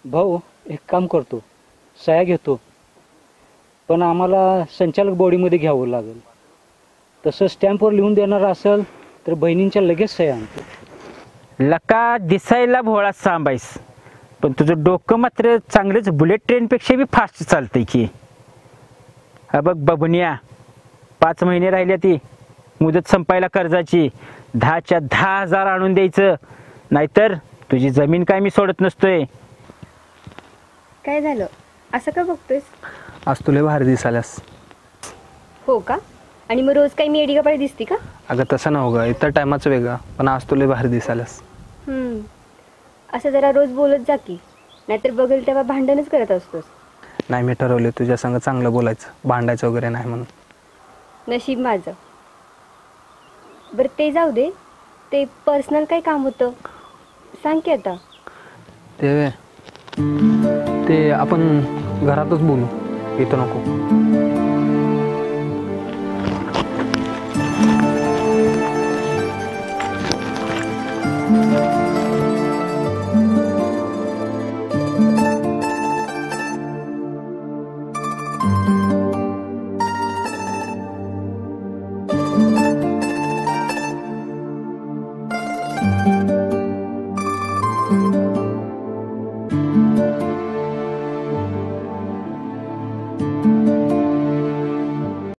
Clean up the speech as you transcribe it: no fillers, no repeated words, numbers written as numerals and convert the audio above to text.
भाऊ एक काम करतो, सह्या घेतो, पण आम्हाला संचालक बॉडीमध्ये घ्यावं लागेल. तसं स्टॅम्पवर लिहून देणार असेल तर बहिणींच्या लगेच सह्या आणतो. लका दिसायला भोळा सांबाईस, पण तुझं डोकं मात्र चांगलंच बुलेट ट्रेनपेक्षा बी फास्ट चालतंय की. हा बघ बबन्या, 5 महिने राहिल्या ती मुदत संपायला कर्जाची. 10च्या 10,000 आणून द्यायचं, नाहीतर तुझी जमीन काय मी सोडत नसतोय. काय झालं, असं का बघतोयस? आज तुला भारी दिसाल्यास. हो का? आणि मग रोज काही मी एडी कपाळी दिसती का? अगं तसं नव्ह ग, इतर टायमाचं वेगळं, पण आज तुला भारी दिसाल्यास. असं जरा रोज बोलत जा की, नाहीतर बघेल तेव्हा भांडणच करत असतोस. नाही, मी ठरवले तुझ्या संग चांगलं बोलायचं, भांडायचं वगैरे नाही म्हणून. नशीब माझं. बरं ते जाऊ दे, ते पर्सनल काही काम होतं सांग की आता. ते आपण घरातच बोलू, इथं नको.